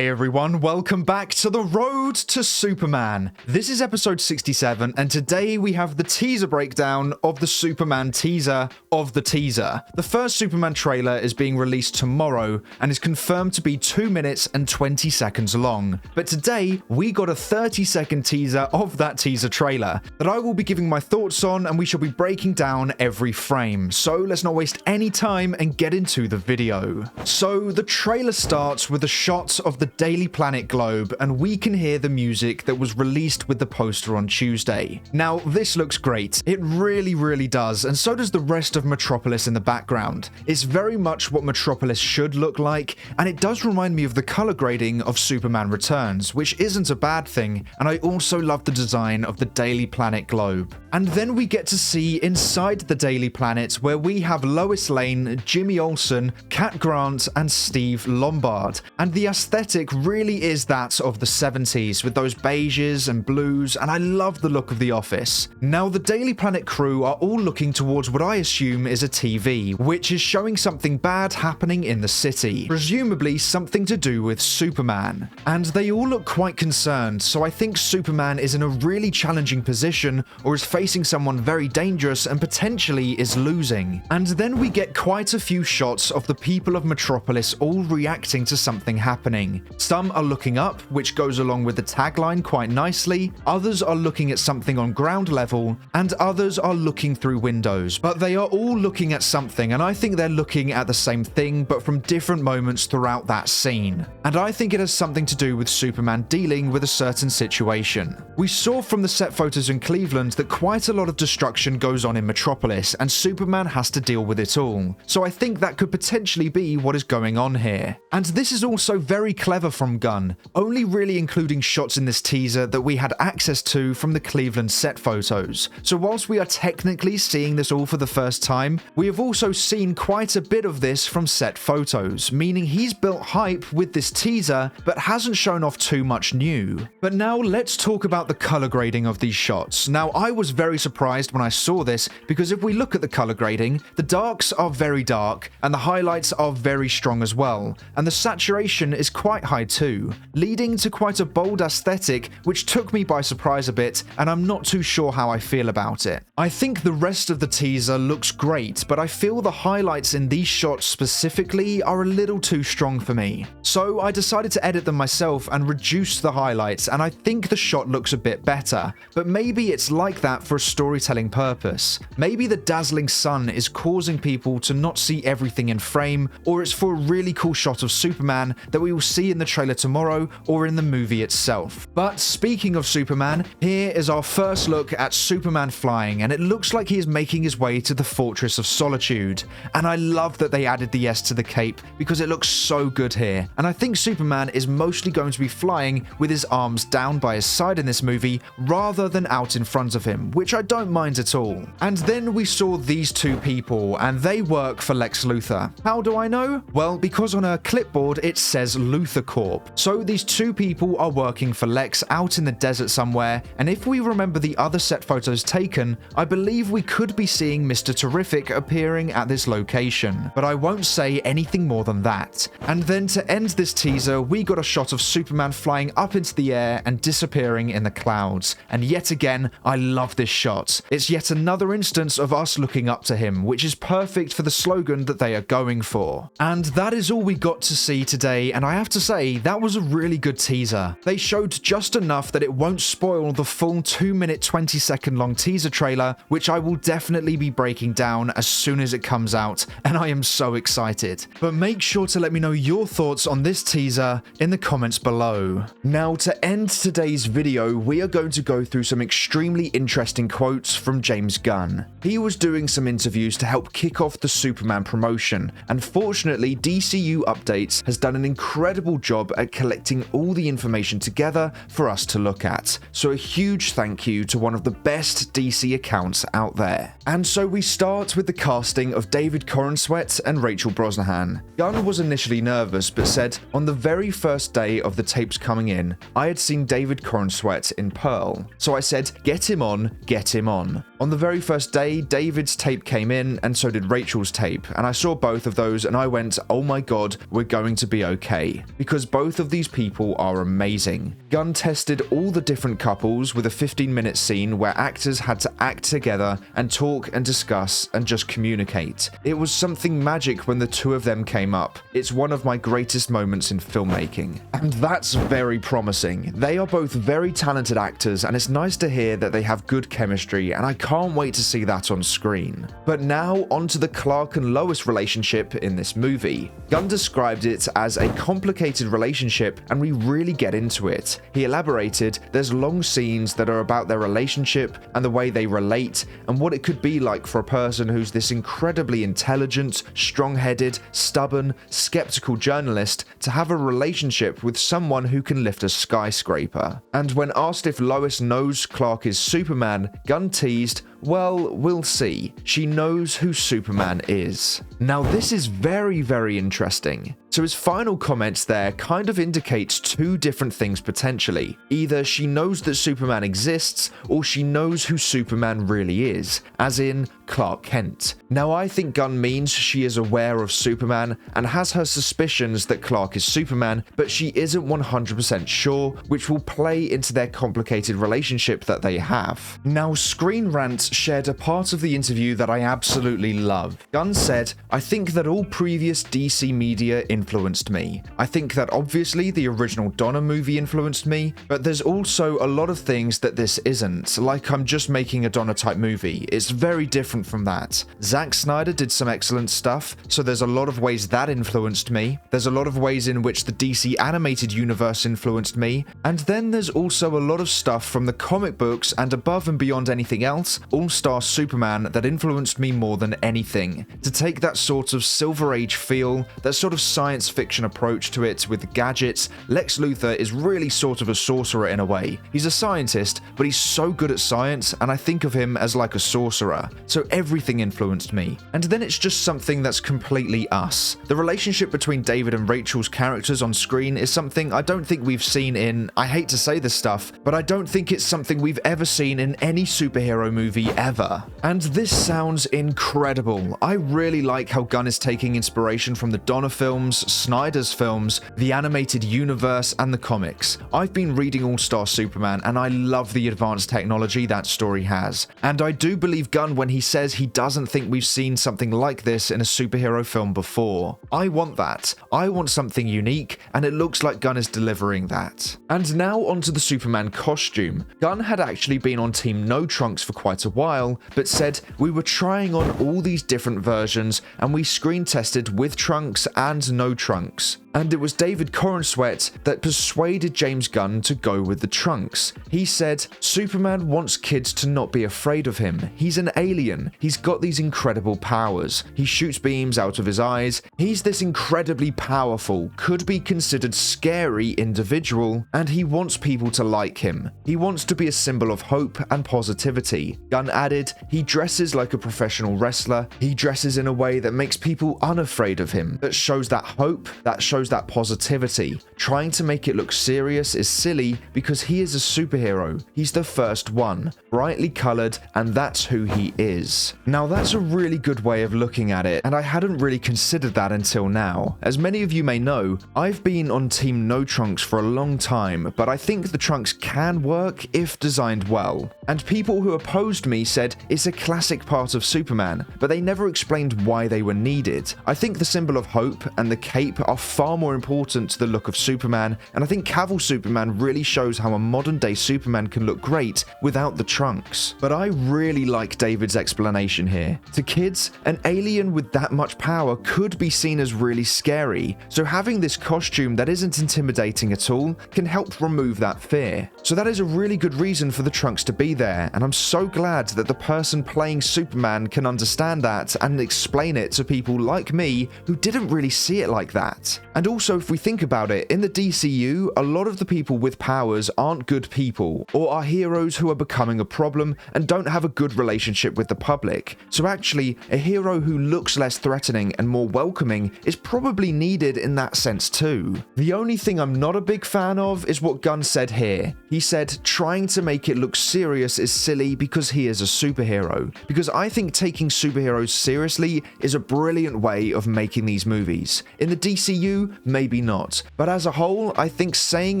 Hey everyone, welcome back to the road to Superman. This is episode 67, and today we have the teaser breakdown of the Superman teaser of the teaser. The first Superman trailer is being released tomorrow and is confirmed to be 2 minutes and 20 seconds long. But today, we got a 30-second teaser of that teaser trailer that I will be giving my thoughts on, and we shall be breaking down every frame. So let's not waste any time and get into the video. So the trailer starts with a shot of the Daily Planet globe, and we can hear the music that was released with the poster on Tuesday. Now, this looks great. It really does, and so does the rest of Metropolis in the background. It's very much what Metropolis should look like, and it does remind me of the color grading of Superman Returns, which isn't a bad thing, and I also love the design of the Daily Planet globe. And then we get to see inside the Daily Planet where we have Lois Lane, Jimmy Olsen, Cat Grant, and Steve Lombard. And the aesthetic really is that of the 70s with those beiges and blues, and I love the look of the office. Now, the Daily Planet crew are all looking towards what I assume is a TV, which is showing something bad happening in the city, presumably something to do with Superman. And they all look quite concerned, so I think Superman is in a really challenging position or is facing someone very dangerous and potentially is losing. And then we get quite a few shots of the people of Metropolis all reacting to something happening. Some are looking up, which goes along with the tagline quite nicely, others are looking at something on ground level, and others are looking through windows. But they are all looking at something, and I think they're looking at the same thing, but from different moments throughout that scene. And I think it has something to do with Superman dealing with a certain situation. We saw from the set photos in Cleveland that quite a lot of destruction goes on in Metropolis, and Superman has to deal with it all. So I think that could potentially be what is going on here. And this is also very clever from Gunn, only really including shots in this teaser that we had access to from the Cleveland set photos. So whilst we are technically seeing this all for the first time, we have also seen quite a bit of this from set photos, meaning he's built hype with this teaser but hasn't shown off too much new. But now let's talk about the color grading of these shots. Now, I was very surprised when I saw this because if we look at the color grading, the darks are very dark and the highlights are very strong as well, and the saturation is quite high too, leading to quite a bold aesthetic which took me by surprise a bit, and I'm not too sure how I feel about it. I think the rest of the teaser looks great, but I feel the highlights in these shots specifically are a little too strong for me. So I decided to edit them myself and reduce the highlights, and I think the shot looks a bit better, but maybe it's like that for a storytelling purpose. Maybe the dazzling sun is causing people to not see everything in frame, or it's for a really cool shot of Superman that we will see in the trailer tomorrow or in the movie itself. But speaking of Superman, here is our first look at Superman flying, and it looks like he is making his way to the Fortress of Solitude. And I love that they added the S to the cape because it looks so good here. And I think Superman is mostly going to be flying with his arms down by his side in this movie rather than out in front of him, which I don't mind at all. And then we saw these two people, and they work for Lex Luthor. How do I know? Well, because on her clipboard it says Luthor Corp. So these two people are working for Lex out in the desert somewhere, and if we remember the other set photos taken, I believe we could be seeing Mr. Terrific appearing at this location, but I won't say anything more than that. And then to end this teaser, we got a shot of Superman flying up into the air and disappearing in the clouds, and yet again, I love this shot. It's yet another instance of us looking up to him, which is perfect for the slogan that they are going for. And that is all we got to see today, and I have to say, that was a really good teaser. They showed just enough that it won't spoil the full 2 minute 20 second long teaser trailer, which I will definitely be breaking down as soon as it comes out, and I am so excited. But make sure to let me know your thoughts on this teaser in the comments below. Now, to end today's video, we are going to go through some extremely interesting quotes from James Gunn. He was doing some interviews to help kick off the Superman promotion, and fortunately DCU Updates has done an incredible job at collecting all the information together for us to look at. So a huge thank you to one of the best DC accounts out there. And so we start with the casting of David Corenswet and Rachel Brosnahan. Gunn was initially nervous but said, "On the very first day of the tapes coming in, I had seen David Corenswet in Pearl. So I said, get him on, get him on. On the very first day, David's tape came in, and so did Rachel's tape, and I saw both of those and I went, oh my god, we're going to be okay. Because both of these people are amazing. Gunn tested all the different couples with a 15-minute scene where actors had to act together and talk and discuss and just communicate. It was something magic when the two of them came up. It's one of my greatest moments in filmmaking. And that's very promising. They are both very talented actors, and it's nice to hear that they have good chemistry, and I can't wait to see that on screen. But now onto the Clark and Lois relationship in this movie. Gunn described it as a complicated relationship, and we really get into it. He elaborated, there's long scenes that are about their relationship and the way they relate and what it could be like for a person who's this incredibly intelligent, strong-headed, stubborn, skeptical journalist to have a relationship with someone who can lift a skyscraper. And when asked if Lois knows Clark is Superman, Gunn teased, well, we'll see. She knows who Superman is. Now this is very, very interesting. So his final comments there kind of indicates two different things potentially. Either she knows that Superman exists, or she knows who Superman really is, as in Clark Kent. Now I think Gunn means she is aware of Superman and has her suspicions that Clark is Superman, but she isn't 100% sure, which will play into their complicated relationship that they have. Now Screen Rant shared a part of the interview that I absolutely love. Gunn said, I think that all previous DC media influenced me. I think that obviously the original Donna movie influenced me, but there's also a lot of things that this isn't, like I'm just making a Donna type movie. It's very different from that. Zack Snyder did some excellent stuff, so there's a lot of ways that influenced me. There's a lot of ways in which the DC animated universe influenced me, and then there's also a lot of stuff from the comic books and above and beyond anything else, All-Star Superman, that influenced me more than anything. To take that sort of Silver Age feel, that sort of science fiction approach to it with gadgets, Lex Luthor is really sort of a sorcerer in a way. He's a scientist, but he's so good at science, and I think of him as like a sorcerer. So everything influenced me. And then it's just something that's completely us. The relationship between David and Rachel's characters on screen is something I don't think we've seen in, I hate to say this stuff, but I don't think it's something we've ever seen in any superhero movie ever. And this sounds incredible. I really like how Gunn is taking inspiration from the Donna films, Snyder's films, the animated universe, and the comics. I've been reading All-Star Superman, and I love the advanced technology that story has. And I do believe Gunn when he says he doesn't think we've seen something like this in a superhero film before. I want that. I want something unique, and it looks like Gunn is delivering that. And now onto the Superman costume. Gunn had actually been on Team No Trunks for quite a while, but said, we were trying on all these different versions, and we screen tested with trunks and no trunks. And it was David Corenswet that persuaded James Gunn to go with the trunks. He said, Superman wants kids to not be afraid of him. He's an alien. He's got these incredible powers. He shoots beams out of his eyes. He's this incredibly powerful, could be considered scary individual, and he wants people to like him. He wants to be a symbol of hope and positivity. Gunn added, he dresses like a professional wrestler. He dresses in a way that makes people unafraid of him, that shows that hope, that shows that positivity. Trying to make it look serious is silly because he is a superhero. He's the first one, brightly colored, and that's who he is. Now that's a really good way of looking at it, and I hadn't really considered that until now. As many of you may know, I've been on Team No Trunks for a long time, but I think the trunks can work if designed well. And people who opposed me said it's a classic part of Superman, but they never explained why they were needed. I think the symbol of hope and the cape are far more important to the look of Superman, and I think Cavill Superman really shows how a modern day Superman can look great without the trunks. But I really like David's explanation here. To kids, an alien with that much power could be seen as really scary, so having this costume that isn't intimidating at all can help remove that fear. So that is a really good reason for the trunks to be there, and I'm so glad that the person playing Superman can understand that and explain it to people like me who didn't really see it like that. And also, if we think about it, in the DCU, a lot of the people with powers aren't good people, or are heroes who are becoming a problem and don't have a good relationship with the public. So actually, a hero who looks less threatening and more welcoming is probably needed in that sense too. The only thing I'm not a big fan of is what Gunn said here. He said, trying to make it look serious Lois is silly because he is a superhero, because I think taking superheroes seriously is a brilliant way of making these movies. In the DCU, maybe not, but as a whole, I think saying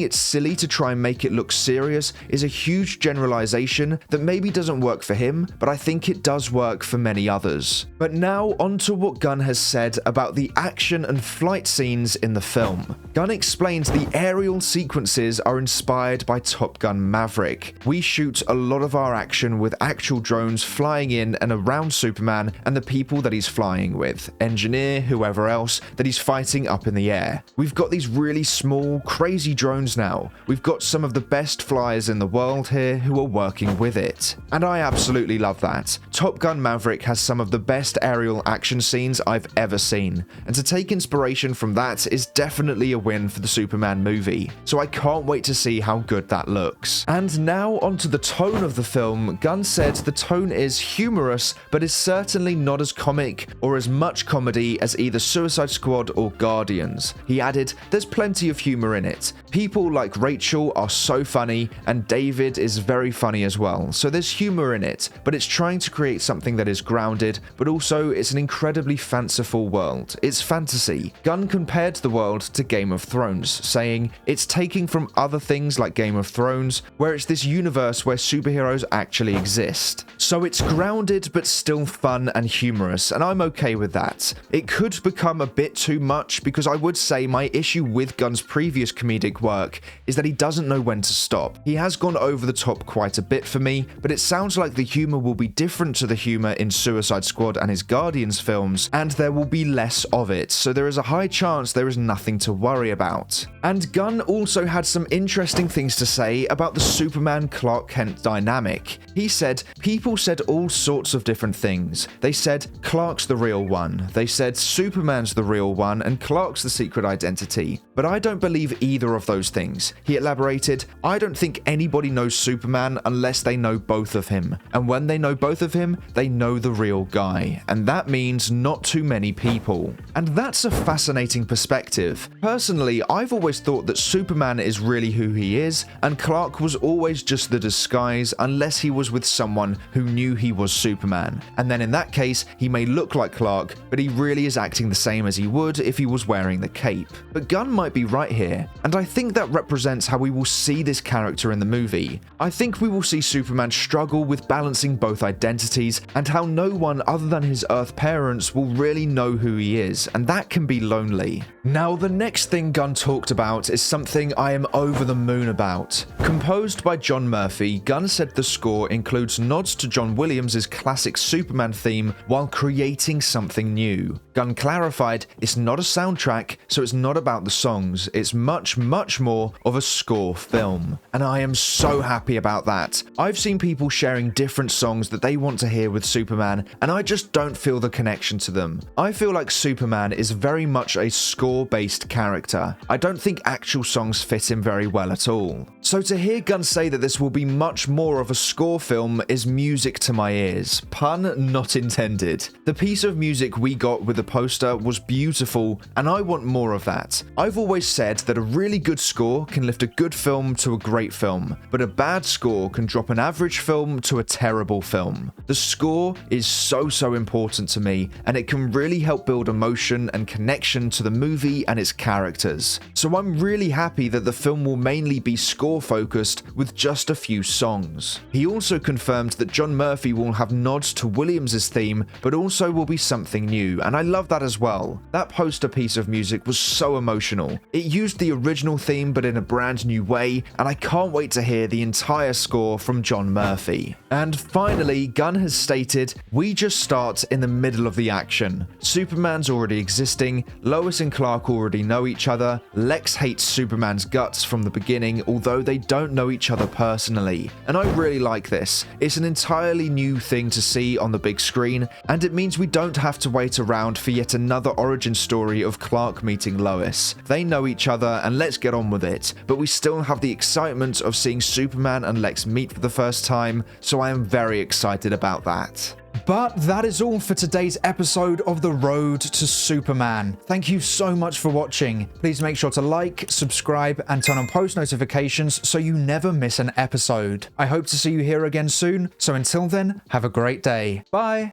it's silly to try and make it look serious is a huge generalization that maybe doesn't work for him, but I think it does work for many others. But now on to what Gunn has said about the action and flight scenes in the film. Gunn explains the aerial sequences are inspired by Top Gun Maverick. We shoot a lot of our action with actual drones flying in and around Superman and the people that he's flying with, engineer, whoever else, that he's fighting up in the air. We've got these really small, crazy drones now. We've got some of the best flyers in the world here who are working with it. And I absolutely love that. Top Gun Maverick has some of the best aerial action scenes I've ever seen, and to take inspiration from that is definitely a win for the Superman movie. So I can't wait to see how good that looks. And now onto the tone of the film. Gunn said the tone is humorous, but is certainly not as comic or as much comedy as either Suicide Squad or Guardians. He added, there's plenty of humor in it. People like Rachel are so funny, and David is very funny as well. So there's humor in it, but it's trying to create something that is grounded, but also it's an incredibly fanciful world. It's fantasy. Gunn compared the world to Game of Thrones, saying it's taking from other things like Game of Thrones, where it's this universe where superheroes actually exist. So it's grounded but still fun and humorous, and I'm okay with that. It could become a bit too much, because I would say my issue with Gunn's previous comedic work is that he doesn't know when to stop. He has gone over the top quite a bit for me, but it sounds like the humor will be different to the humor in Suicide Squad and his Guardians films, and there will be less of it, so there is a high chance there is nothing to worry about. And Gunn also had some interesting things to say about the Superman-Clark Kent dynamic. He said, people said all sorts of different things. They said Clark's the real one. They said Superman's the real one and Clark's the secret identity. But I don't believe either of those things. He elaborated, I don't think anybody knows Superman unless they know both of him. And when they know both of him, they know the real guy. And that means not too many people. And that's a fascinating perspective. Personally, I've always thought that Superman is really who he is, and Clark was always just the disguise unless he was with someone who knew he was Superman. And then in that case, he may look like Clark, but he really is acting the same as he would if he was wearing the cape. But Gunn might be right here, and I think that represents how we will see this character in the movie. I think we will see Superman struggle with balancing both identities, and how no one other than his Earth parents will really know who he is, and that can be lonely. Now, the next thing Gunn talked about is something I am over the moon about. Composed by John Murphy, Gunn said the score includes nods to John Williams' classic Superman theme while creating something new. Gunn clarified it's not a soundtrack, so it's not about the songs, it's much more of a score film. And I am so happy about that. I've seen people sharing different songs that they want to hear with Superman, and I just don't feel the connection to them. I feel like Superman is very much a score-based character. I don't think actual songs fit him very well at all. So to hear Gunn say that this will be much more of a score film is music to my ears. Pun not intended. The piece of music we got with the poster was beautiful, and I want more of that. I've always said that a really good score can lift a good film to a great film, but a bad score can drop an average film to a terrible film. The score is so important to me, and it can really help build emotion and connection to the movie and its characters. So I'm really happy that the film will mainly be score focused with just a few songs. He also confirmed that John Murphy will have nods to Williams' theme, but also will be something new, and I love that as well. That poster piece of music was so emotional. It used the original theme but in a brand new way, and I can't wait to hear the entire score from John Murphy. And finally, Gunn has stated, we just start in the middle of the action. Superman's already existing, Lois and Clark already know each other, Lex hates Superman's guts from the beginning, although they don't know each other personally. And I really like this. It's an entirely new thing to see on the big screen, and it means we don't have to wait around for yet another origin story of Clark meeting Lois. They know each other and let's get on with it, but we still have the excitement of seeing Superman and Lex meet for the first time, so I am very excited about that. But that is all for today's episode of The Road to Superman. Thank you so much for watching. Please make sure to like, subscribe, and turn on post notifications so you never miss an episode. I hope to see you here again soon, so until then, have a great day. Bye!